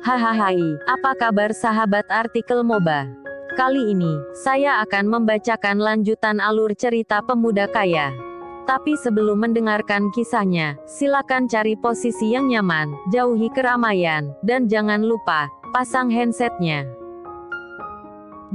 Hahaha, apa kabar sahabat artikel MOBA? Kali ini, saya akan membacakan lanjutan alur cerita pemuda kaya. Tapi sebelum mendengarkan kisahnya, silakan cari posisi yang nyaman, jauhi keramaian, dan jangan lupa, pasang handsetnya.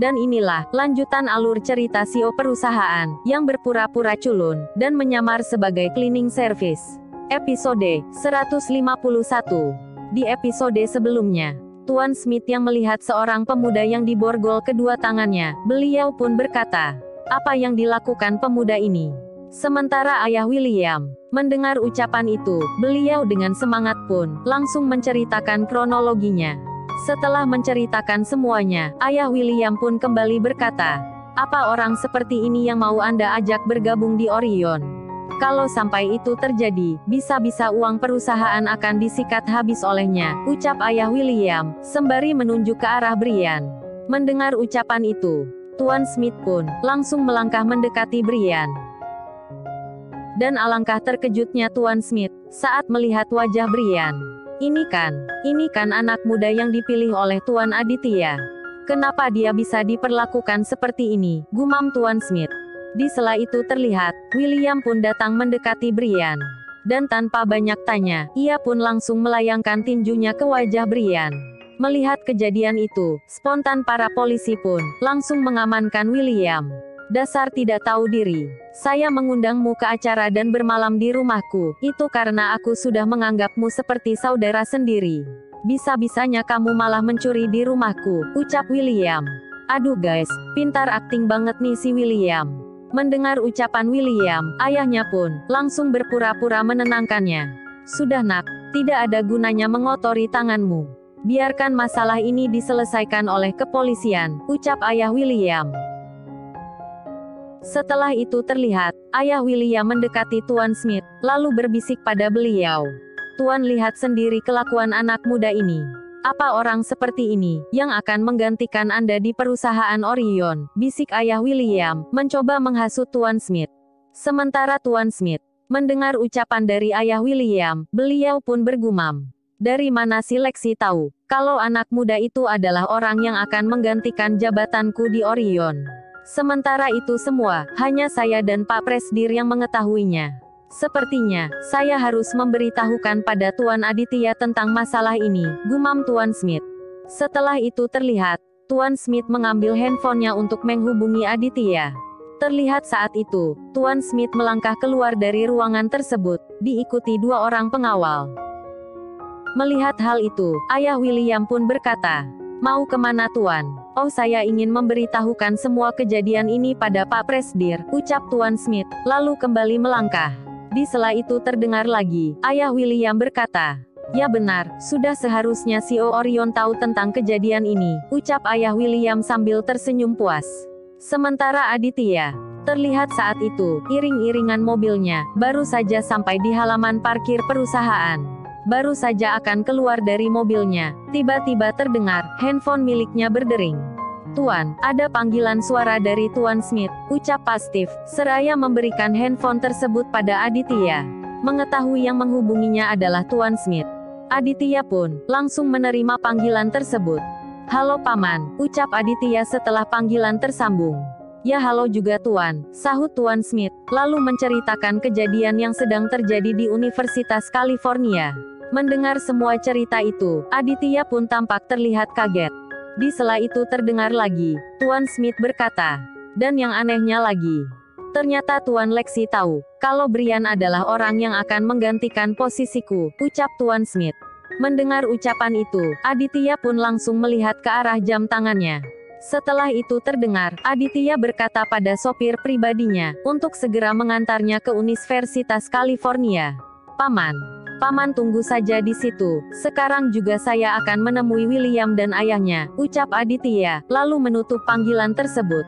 Dan inilah, lanjutan alur cerita CEO perusahaan, yang berpura-pura culun, dan menyamar sebagai cleaning service. Episode 151. Di episode sebelumnya, Tuan Smith yang melihat seorang pemuda yang diborgol kedua tangannya, beliau pun berkata, apa yang dilakukan pemuda ini? Sementara ayah William mendengar ucapan itu, beliau dengan semangat pun langsung menceritakan kronologinya. Setelah menceritakan semuanya, ayah William pun kembali berkata, apa orang seperti ini yang mau Anda ajak bergabung di Orion? Kalau sampai itu terjadi, bisa-bisa uang perusahaan akan disikat habis olehnya, ucap ayah William, sembari menunjuk ke arah Brian. Mendengar ucapan itu, Tuan Smith pun langsung melangkah mendekati Brian. Dan alangkah terkejutnya Tuan Smith saat melihat wajah Brian. Ini kan anak muda yang dipilih oleh Tuan Aditya. Kenapa dia bisa diperlakukan seperti ini, gumam Tuan Smith. Di sela itu terlihat, William pun datang mendekati Brian. Dan tanpa banyak tanya, ia pun langsung melayangkan tinjunya ke wajah Brian. Melihat kejadian itu, spontan para polisi pun langsung mengamankan William. Dasar tidak tahu diri. Saya mengundangmu ke acara dan bermalam di rumahku, itu karena aku sudah menganggapmu seperti saudara sendiri. Bisa-bisanya kamu malah mencuri di rumahku, ucap William. Aduh guys, pintar akting banget nih si William. Mendengar ucapan William, ayahnya pun langsung berpura-pura menenangkannya. Sudah nak, tidak ada gunanya mengotori tanganmu. Biarkan masalah ini diselesaikan oleh kepolisian, ucap ayah William. Setelah itu terlihat, ayah William mendekati Tuan Smith, lalu berbisik pada beliau. Tuan lihat sendiri kelakuan anak muda ini. Apa orang seperti ini, yang akan menggantikan Anda di perusahaan Orion, bisik ayah William, mencoba menghasut Tuan Smith. Sementara Tuan Smith mendengar ucapan dari ayah William, beliau pun bergumam. Dari mana si Lexi tahu, kalau anak muda itu adalah orang yang akan menggantikan jabatanku di Orion. Sementara itu semua, hanya saya dan Pak Presdir yang mengetahuinya. Sepertinya, saya harus memberitahukan pada Tuan Aditya tentang masalah ini, gumam Tuan Smith. Setelah itu terlihat, Tuan Smith mengambil handphonenya untuk menghubungi Aditya. Terlihat saat itu, Tuan Smith melangkah keluar dari ruangan tersebut, diikuti dua orang pengawal. Melihat hal itu, ayah William pun berkata, mau kemana Tuan? Oh saya ingin memberitahukan semua kejadian ini pada Pak Presdir, ucap Tuan Smith, lalu kembali melangkah. Di sela itu terdengar lagi, ayah William berkata, ya benar, sudah seharusnya CEO Orion tahu tentang kejadian ini, ucap ayah William sambil tersenyum puas. Sementara Aditya, terlihat saat itu, iring-iringan mobilnya, baru saja sampai di halaman parkir perusahaan. Baru saja akan keluar dari mobilnya, tiba-tiba terdengar, handphone miliknya berdering. Tuan, ada panggilan suara dari Tuan Smith, ucap Pak Steve, seraya memberikan handphone tersebut pada Aditya. Mengetahui yang menghubunginya adalah Tuan Smith, Aditya pun langsung menerima panggilan tersebut. Halo Paman, ucap Aditya setelah panggilan tersambung. Ya halo juga Tuan, sahut Tuan Smith, lalu menceritakan kejadian yang sedang terjadi di Universitas California. Mendengar semua cerita itu, Aditya pun tampak terlihat kaget. Di sela itu terdengar lagi, Tuan Smith berkata, dan yang anehnya lagi, ternyata Tuan Lexi tahu, kalau Brian adalah orang yang akan menggantikan posisiku, ucap Tuan Smith. Mendengar ucapan itu, Aditya pun langsung melihat ke arah jam tangannya. Setelah itu terdengar, Aditya berkata pada sopir pribadinya, untuk segera mengantarnya ke Universitas California. Paman tunggu saja di situ, sekarang juga saya akan menemui William dan ayahnya, ucap Aditya, lalu menutup panggilan tersebut.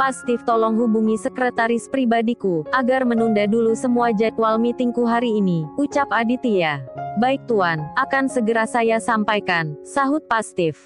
Pak Steve tolong hubungi sekretaris pribadiku, agar menunda dulu semua jadwal meetingku hari ini, ucap Aditya. Baik Tuan, akan segera saya sampaikan, sahut Pak Steve.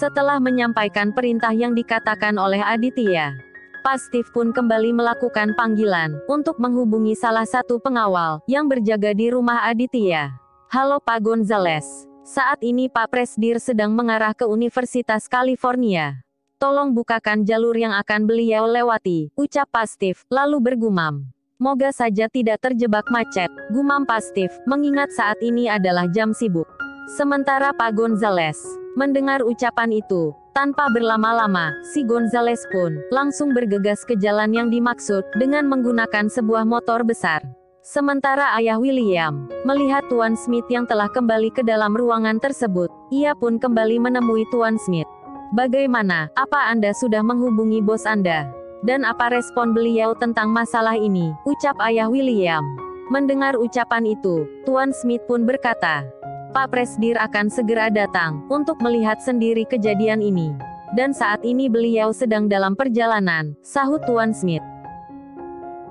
Setelah menyampaikan perintah yang dikatakan oleh Aditya, Pak Steve pun kembali melakukan panggilan untuk menghubungi salah satu pengawal yang berjaga di rumah Aditya. Halo Pak Gonzales. Saat ini Pak Presdir sedang mengarah ke Universitas California. Tolong bukakan jalur yang akan beliau lewati, ucap Pak Steve, lalu bergumam. Moga saja tidak terjebak macet, gumam Pak Steve, mengingat saat ini adalah jam sibuk. Sementara Pak Gonzales mendengar ucapan itu, tanpa berlama-lama, si Gonzales pun langsung bergegas ke jalan yang dimaksud dengan menggunakan sebuah motor besar. Sementara ayah William melihat Tuan Smith yang telah kembali ke dalam ruangan tersebut, ia pun kembali menemui Tuan Smith. Bagaimana, apa Anda sudah menghubungi bos Anda? Dan apa respon beliau tentang masalah ini, ucap ayah William. Mendengar ucapan itu, Tuan Smith pun berkata, Pak Presdir akan segera datang untuk melihat sendiri kejadian ini. Dan saat ini beliau sedang dalam perjalanan, sahut Tuan Smith.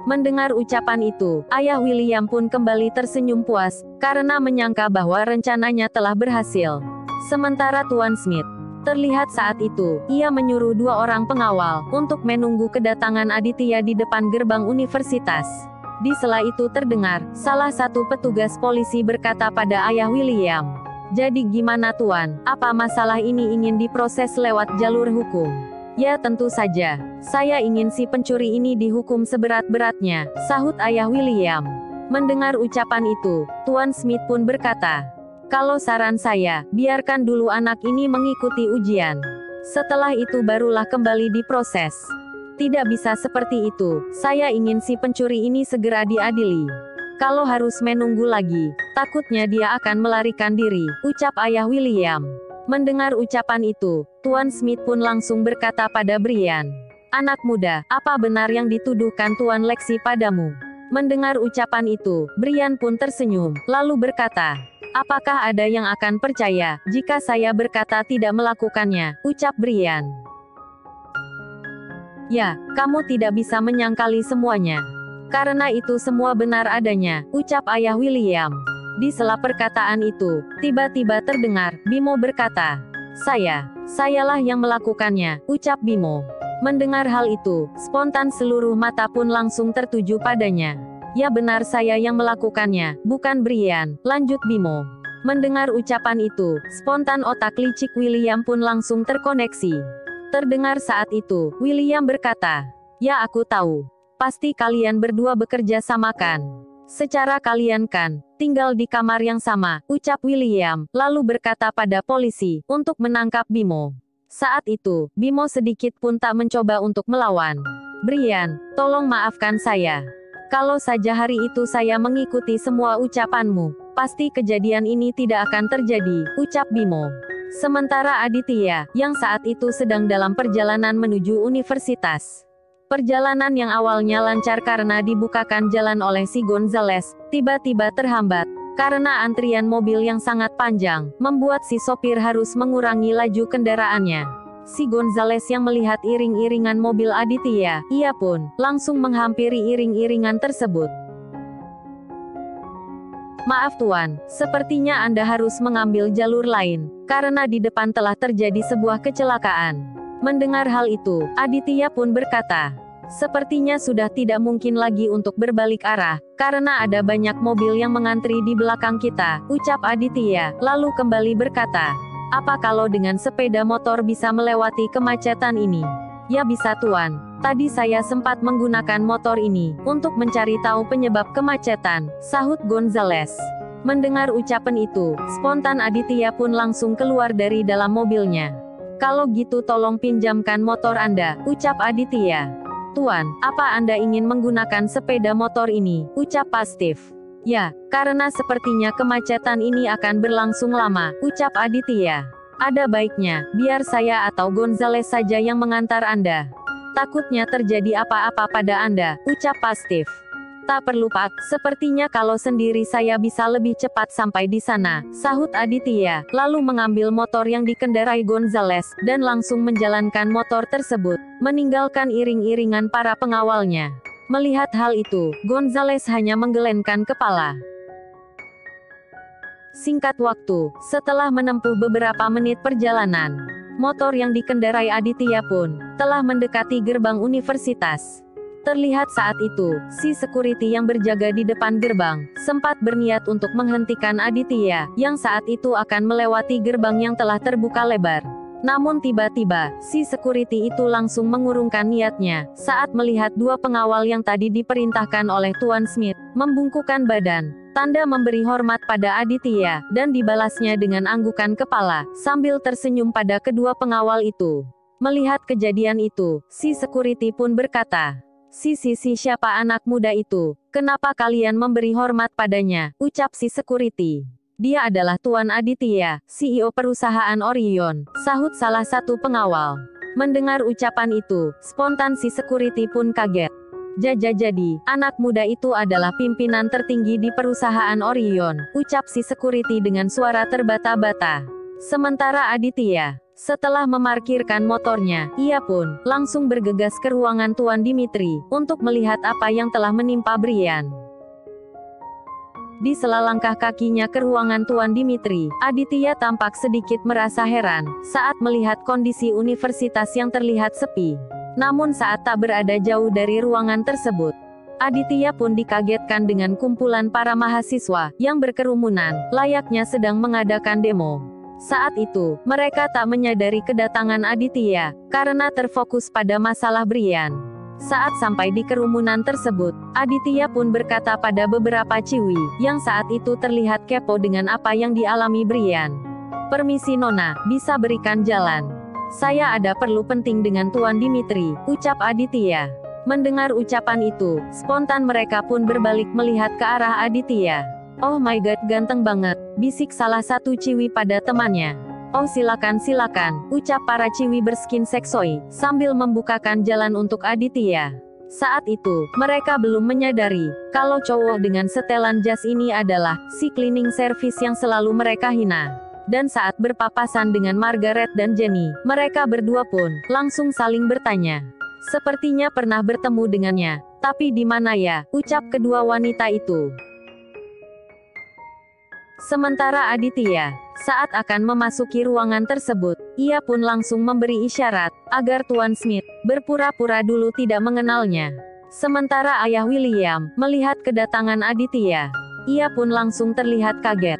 Mendengar ucapan itu, ayah William pun kembali tersenyum puas, karena menyangka bahwa rencananya telah berhasil. Sementara Tuan Smith terlihat saat itu, ia menyuruh 2 orang pengawal untuk menunggu kedatangan Aditya di depan gerbang universitas. Di sela itu terdengar, salah satu petugas polisi berkata pada ayah William, "Jadi gimana Tuan, apa masalah ini ingin diproses lewat jalur hukum?" "Ya tentu saja, saya ingin si pencuri ini dihukum seberat-beratnya," sahut ayah William. Mendengar ucapan itu, Tuan Smith pun berkata, "Kalau saran saya, biarkan dulu anak ini mengikuti ujian. Setelah itu barulah kembali diproses. Tidak bisa seperti itu, saya ingin si pencuri ini segera diadili. Kalau harus menunggu lagi, takutnya dia akan melarikan diri," ucap ayah William. Mendengar ucapan itu, Tuan Smith pun langsung berkata pada Brian, "Anak muda, apa benar yang dituduhkan Tuan Lexi padamu?" Mendengar ucapan itu, Brian pun tersenyum, lalu berkata, "Apakah ada yang akan percaya jika saya berkata tidak melakukannya?" ucap Brian. "Ya, kamu tidak bisa menyangkali semuanya. Karena itu semua benar adanya," ucap ayah William. Di sela perkataan itu, tiba-tiba terdengar, Bimo berkata, Sayalah yang melakukannya," ucap Bimo. Mendengar hal itu, spontan seluruh mata pun langsung tertuju padanya. "Ya benar saya yang melakukannya, bukan Brian," lanjut Bimo. Mendengar ucapan itu, spontan otak licik William pun langsung terkoneksi. Terdengar saat itu, William berkata, "Ya aku tahu. Pasti kalian berdua bekerja sama kan? Secara kalian kan tinggal di kamar yang sama," ucap William, lalu berkata pada polisi untuk menangkap Bimo. Saat itu, Bimo sedikit pun tak mencoba untuk melawan. "Brian, tolong maafkan saya. Kalau saja hari itu saya mengikuti semua ucapanmu, pasti kejadian ini tidak akan terjadi," ucap Bimo. Sementara Aditya, yang saat itu sedang dalam perjalanan menuju universitas. Perjalanan yang awalnya lancar karena dibukakan jalan oleh si Gonzales, tiba-tiba terhambat. Karena antrian mobil yang sangat panjang, membuat si sopir harus mengurangi laju kendaraannya. Si Gonzales yang melihat iring-iringan mobil Aditya, ia pun langsung menghampiri iring-iringan tersebut. "Maaf Tuan, sepertinya Anda harus mengambil jalur lain, karena di depan telah terjadi sebuah kecelakaan." Mendengar hal itu, Aditya pun berkata, "Sepertinya sudah tidak mungkin lagi untuk berbalik arah, karena ada banyak mobil yang mengantri di belakang kita," ucap Aditya, lalu kembali berkata, "Apa kalau dengan sepeda motor bisa melewati kemacetan ini?" "Ya bisa Tuan, tadi saya sempat menggunakan motor ini, untuk mencari tahu penyebab kemacetan," sahut Gonzales. Mendengar ucapan itu, spontan Aditya pun langsung keluar dari dalam mobilnya. "Kalau gitu tolong pinjamkan motor Anda," ucap Aditya. "Tuan, apa Anda ingin menggunakan sepeda motor ini?" ucap Pak Steve. "Ya, karena sepertinya kemacetan ini akan berlangsung lama," ucap Aditya. "Ada baiknya, biar saya atau Gonzales saja yang mengantar Anda. Takutnya terjadi apa-apa pada Anda," ucap Pak Steve. "Tak perlu Pak, sepertinya kalau sendiri saya bisa lebih cepat sampai di sana," sahut Aditya, lalu mengambil motor yang dikendarai Gonzales, dan langsung menjalankan motor tersebut, meninggalkan iring-iringan para pengawalnya. Melihat hal itu, Gonzales hanya menggelengkan kepala. Singkat waktu, setelah menempuh beberapa menit perjalanan, motor yang dikendarai Aditya pun telah mendekati gerbang universitas. Terlihat saat itu, si security yang berjaga di depan gerbang, sempat berniat untuk menghentikan Aditya, yang saat itu akan melewati gerbang yang telah terbuka lebar. Namun tiba-tiba, si security itu langsung mengurungkan niatnya, saat melihat dua pengawal yang tadi diperintahkan oleh Tuan Smith, membungkukkan badan, tanda memberi hormat pada Aditya, dan dibalasnya dengan anggukan kepala, sambil tersenyum pada kedua pengawal itu. Melihat kejadian itu, si security pun berkata, Si siapa anak muda itu? Kenapa kalian memberi hormat padanya? Ucap si security. Dia adalah Tuan Aditya, CEO perusahaan Orion, sahut salah satu pengawal. Mendengar ucapan itu, spontan si security pun kaget. Jadi, anak muda itu adalah pimpinan tertinggi di perusahaan Orion, ucap si security dengan suara terbata-bata. Sementara Aditya, setelah memarkirkan motornya, ia pun langsung bergegas ke ruangan Tuan Dimitri untuk melihat apa yang telah menimpa Brian. Di sela langkah kakinya ke ruangan Tuan Dimitri, Aditya tampak sedikit merasa heran saat melihat kondisi universitas yang terlihat sepi. Namun saat tak berada jauh dari ruangan tersebut, Aditya pun dikagetkan dengan kumpulan para mahasiswa yang berkerumunan, layaknya sedang mengadakan demo. Saat itu, mereka tak menyadari kedatangan Aditya, karena terfokus pada masalah Brian. Saat sampai di kerumunan tersebut, Aditya pun berkata pada beberapa ciwi, yang saat itu terlihat kepo dengan apa yang dialami Brian. Permisi Nona, bisa berikan jalan. Saya ada perlu penting dengan Tuan Dimitri, ucap Aditya. Mendengar ucapan itu, spontan mereka pun berbalik melihat ke arah Aditya. Oh my god, ganteng banget, bisik salah satu ciwi pada temannya. Oh silakan, ucap para ciwi berskin seksoi, sambil membukakan jalan untuk Aditya. Saat itu, mereka belum menyadari, kalau cowok dengan setelan jas ini adalah, si cleaning service yang selalu mereka hina. Dan saat berpapasan dengan Margaret dan Jenny, mereka berdua pun, langsung saling bertanya. Sepertinya pernah bertemu dengannya, tapi di mana ya, ucap kedua wanita itu. Sementara Aditya, saat akan memasuki ruangan tersebut, ia pun langsung memberi isyarat, agar Tuan Smith, berpura-pura dulu tidak mengenalnya. Sementara ayah William, melihat kedatangan Aditya, ia pun langsung terlihat kaget.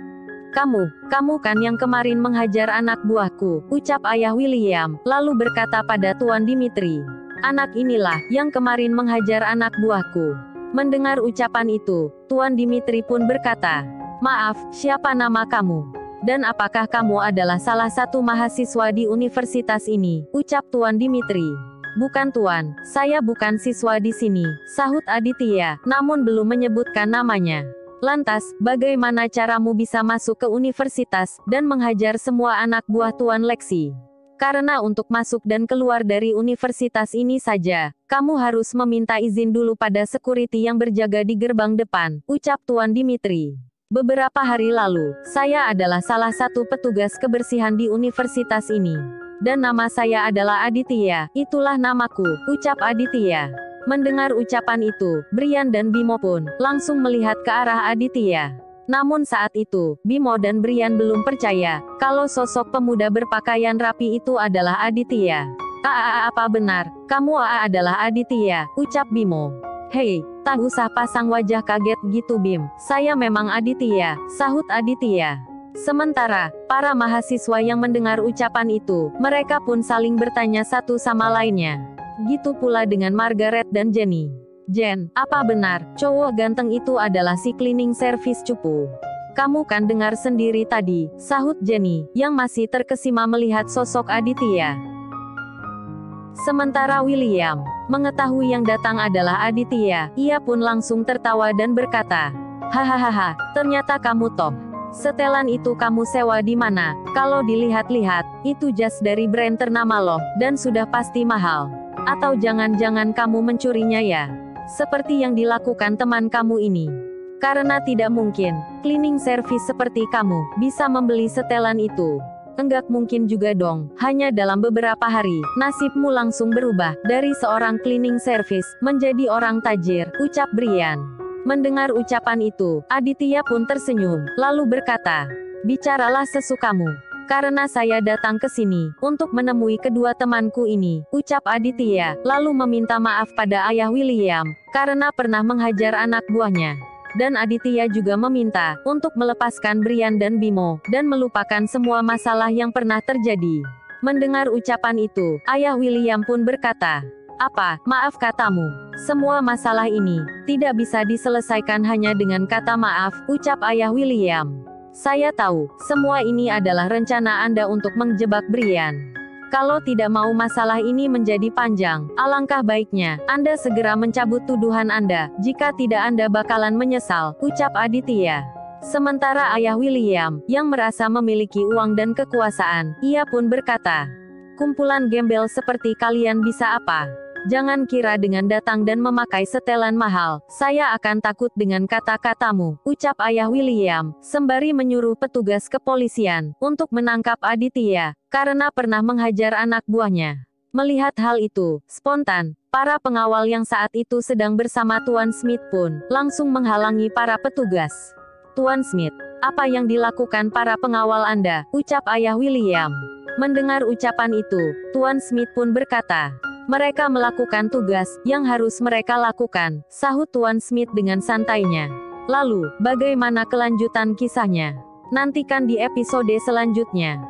Kamu kan yang kemarin menghajar anak buahku, ucap ayah William, lalu berkata pada Tuan Dimitri. Anak inilah, yang kemarin menghajar anak buahku. Mendengar ucapan itu, Tuan Dimitri pun berkata, Maaf, siapa nama kamu? Dan apakah kamu adalah salah satu mahasiswa di universitas ini? Ucap Tuan Dimitri. Bukan Tuan, saya bukan siswa di sini, sahut Aditya, namun belum menyebutkan namanya. Lantas, bagaimana caramu bisa masuk ke universitas, dan menghajar semua anak buah Tuan Lexi? Karena untuk masuk dan keluar dari universitas ini saja, kamu harus meminta izin dulu pada security yang berjaga di gerbang depan, ucap Tuan Dimitri. Beberapa hari lalu, saya adalah salah satu petugas kebersihan di universitas ini. Dan nama saya adalah Aditya, itulah namaku, ucap Aditya. Mendengar ucapan itu, Brian dan Bimo pun, langsung melihat ke arah Aditya. Namun saat itu, Bimo dan Brian belum percaya, kalau sosok pemuda berpakaian rapi itu adalah Aditya. Apa benar, kamu adalah Aditya, ucap Bimo. Hei, tak usah pasang wajah kaget gitu Bim, saya memang Aditya, sahut Aditya. Sementara, para mahasiswa yang mendengar ucapan itu, mereka pun saling bertanya satu sama lainnya. Gitu pula dengan Margaret dan Jenny. Jen, apa benar, cowok ganteng itu adalah si cleaning service cupu? Kamu kan dengar sendiri tadi, sahut Jenny, yang masih terkesima melihat sosok Aditya. Sementara William mengetahui yang datang adalah Aditya, ia pun langsung tertawa dan berkata, hahaha, ternyata kamu toh. Setelan itu kamu sewa di mana? Kalau dilihat-lihat, itu jas dari brand ternama loh, dan sudah pasti mahal. Atau jangan-jangan kamu mencurinya ya? Seperti yang dilakukan teman kamu ini. Karena tidak mungkin, cleaning service seperti kamu, bisa membeli setelan itu. Enggak mungkin juga dong, hanya dalam beberapa hari, nasibmu langsung berubah, dari seorang cleaning service, menjadi orang tajir, ucap Brian. Mendengar ucapan itu, Aditya pun tersenyum, lalu berkata, bicaralah sesukamu. Karena saya datang ke sini untuk menemui kedua temanku ini, ucap Aditya, lalu meminta maaf pada ayah William karena pernah menghajar anak buahnya. Dan Aditya juga meminta untuk melepaskan Brian dan Bimo dan melupakan semua masalah yang pernah terjadi. Mendengar ucapan itu, ayah William pun berkata, "Apa, maaf katamu? Semua masalah ini tidak bisa diselesaikan hanya dengan kata maaf," ucap ayah William. "Saya tahu, semua ini adalah rencana Anda untuk menjebak Brian. Kalau tidak mau masalah ini menjadi panjang, alangkah baiknya Anda segera mencabut tuduhan Anda. Jika tidak Anda bakalan menyesal," ucap Aditya. Sementara ayah William, yang merasa memiliki uang dan kekuasaan, ia pun berkata, "Kumpulan gembel seperti kalian bisa apa? Jangan kira dengan datang dan memakai setelan mahal, saya akan takut dengan kata-katamu," ucap ayah William, sembari menyuruh petugas kepolisian untuk menangkap Aditya, karena pernah menghajar anak buahnya. Melihat hal itu, spontan, para pengawal yang saat itu sedang bersama Tuan Smith pun langsung menghalangi para petugas. "Tuan Smith, apa yang dilakukan para pengawal Anda?" ucap ayah William. Mendengar ucapan itu, Tuan Smith pun berkata, "Mereka melakukan tugas yang harus mereka lakukan," sahut Tuan Smith dengan santainya. "Lalu, bagaimana kelanjutan kisahnya? Nantikan di episode selanjutnya."